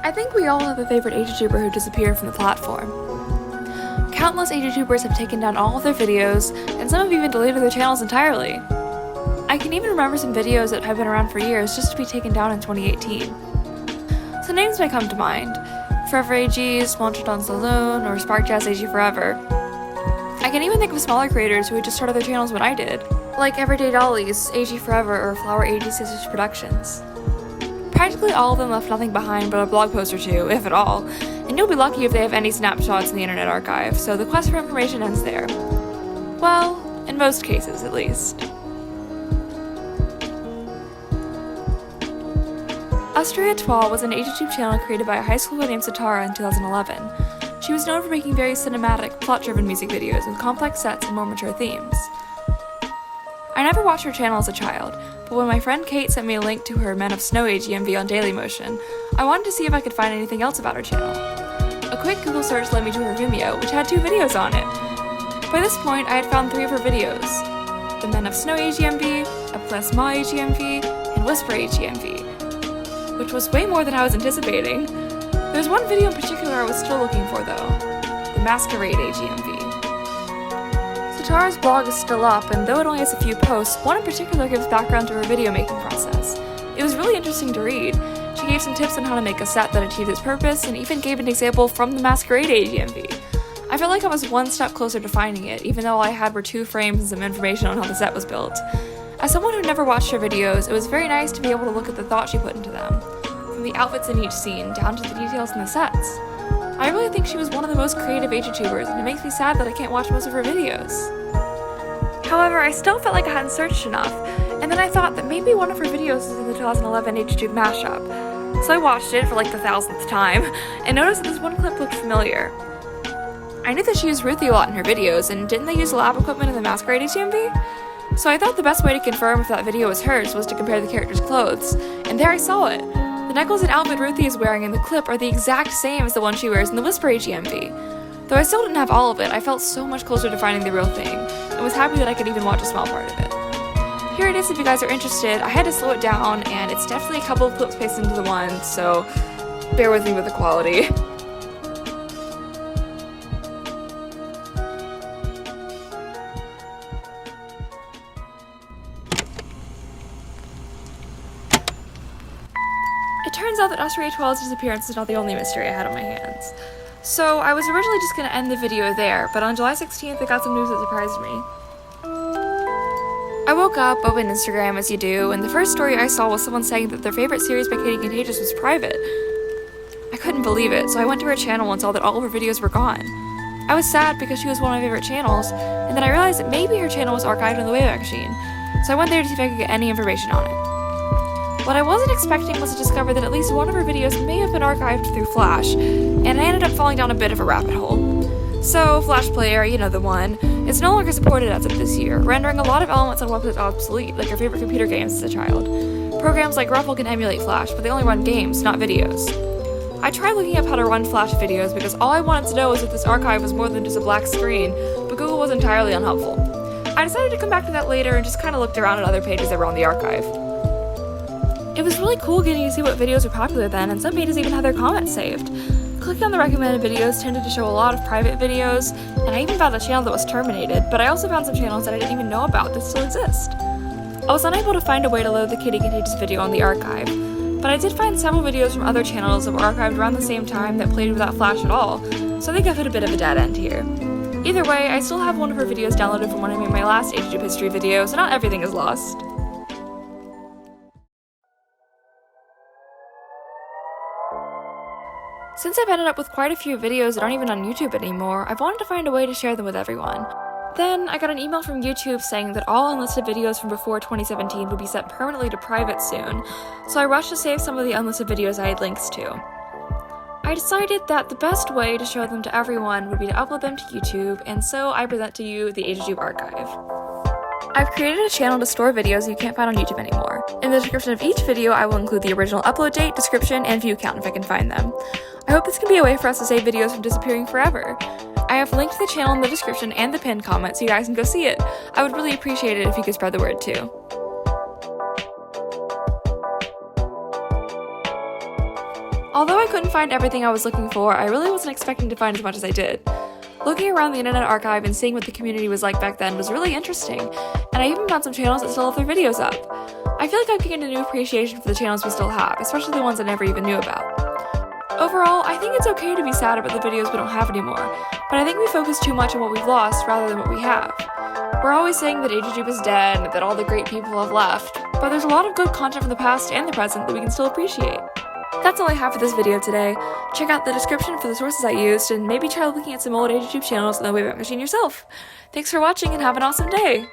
I think we all have a favorite AgTuber who disappeared from the platform. Countless AgTubers have taken down all of their videos, and some have even deleted their channels entirely. I can even remember some videos that have been around for years just to be taken down in 2018. So names may come to mind: Forever AG, Sponsored Saloon, or SparkJazz AG Forever. I can even think of smaller creators who had just started their channels when I did, like Everyday Dollies, AG Forever, or Flower AG Sisters Productions. Practically all of them left nothing behind but a blog post or two, if at all, and you'll be lucky if they have any snapshots in the Internet Archive, so the quest for information ends there. Well, in most cases, at least. Satara was an AgTube channel created by a high schooler named Satara in 2011. She was known for making very cinematic, plot-driven music videos with complex sets and more mature themes. I never watched her channel as a child, but when my friend Kate sent me a link to her Men of Snow AGMV on Dailymotion, I wanted to see if I could find anything else about her channel. A quick Google search led me to her Vimeo, which had 2 videos on it. By this point, I had found 3 of her videos: the Men of Snow AGMV, a Plasma AGMV, and Whisper AGMV, which was way more than I was anticipating. There's one video in particular I was still looking for though: the Masquerade AGMV. Satara's blog is still up, and though it only has a few posts, one in particular gives background to her video making process. It was really interesting to read. She gave some tips on how to make a set that achieved its purpose, and even gave an example from the Masquerade AGMV. I felt like I was one step closer to finding it, even though all I had were 2 frames and some information on how the set was built. As someone who never watched her videos, it was very nice to be able to look at the thought she put into them, from the outfits in each scene down to the details in the sets. I really think she was one of the most creative AgTubers, and it makes me sad that I can't watch most of her videos. However, I still felt like I hadn't searched enough, and then I thought that maybe one of her videos was in the 2011 AgTube mashup. So I watched it for like the 1000th time, and noticed that this one clip looked familiar. I knew that she used Ruthie a lot in her videos, and didn't they use lab equipment in the Masquerade AGMV? So I thought the best way to confirm if that video was hers was to compare the characters' clothes, and there I saw it. The necklace and outfit Ruthie is wearing in the clip are the exact same as the one she wears in the Whisper AGMV. Though I still didn't have all of it, I felt so much closer to finding the real thing, and was happy that I could even watch a small part of it. Here it is if you guys are interested. I had to slow it down, and it's definitely a couple of clips pasted into the one, so bear with me with the quality. It turns out that Satara's disappearance is not the only mystery I had on my hands. So I was originally just going to end the video there, but on July 16th I got some news that surprised me. I woke up, opened Instagram as you do, and the first story I saw was someone saying that their favorite series by Katie Contagious was private. I couldn't believe it, so I went to her channel and saw that all of her videos were gone. I was sad because she was one of my favorite channels, and then I realized that maybe her channel was archived in the Wayback Machine, so I went there to see if I could get any information on it. What I wasn't expecting was to discover that at least one of her videos may have been archived through Flash, and I ended up falling down a bit of a rabbit hole. So, Flash Player, you know the one, is no longer supported as of this year, rendering a lot of elements on websites obsolete, like your favorite computer games as a child. Programs like Ruffle can emulate Flash, but they only run games, not videos. I tried looking up how to run Flash videos because all I wanted to know was if this archive was more than just a black screen, but Google was entirely unhelpful. I decided to come back to that later and just kind of looked around at other pages that were on the archive. It was really cool getting to see what videos were popular then, and some pages even had their comments saved. Clicking on the recommended videos tended to show a lot of private videos, and I even found a channel that was terminated, but I also found some channels that I didn't even know about that still exist. I was unable to find a way to load the Katie Contagious video on the archive, but I did find several videos from other channels that were archived around the same time that played without Flash at all, so I think I've hit a bit of a dead end here. Either way, I still have one of her videos downloaded from when I made my last AgTube history video, so not everything is lost. Since I've ended up with quite a few videos that aren't even on YouTube anymore, I've wanted to find a way to share them with everyone. Then, I got an email from YouTube saying that all unlisted videos from before 2017 would be set permanently to private soon, so I rushed to save some of the unlisted videos I had links to. I decided that the best way to show them to everyone would be to upload them to YouTube, and so I present to you the AgTube archive. I've created a channel to store videos you can't find on YouTube anymore. In the description of each video, I will include the original upload date, description, and view count if I can find them. I hope this can be a way for us to save videos from disappearing forever. I have linked the channel in the description and the pinned comment so you guys can go see it. I would really appreciate it if you could spread the word too. Although I couldn't find everything I was looking for, I really wasn't expecting to find as much as I did. Looking around the Internet Archive and seeing what the community was like back then was really interesting, and I even found some channels that still have their videos up. I feel like I've gained a new appreciation for the channels we still have, especially the ones I never even knew about. Overall, I think it's okay to be sad about the videos we don't have anymore, but I think we focus too much on what we've lost rather than what we have. We're always saying that Agtube is dead and that all the great people have left, but there's a lot of good content from the past and the present that we can still appreciate. That's all I have for this video today. Check out the description for the sources I used, and maybe try looking at some old Agtube channels on the Wayback Machine yourself. Thanks for watching and have an awesome day!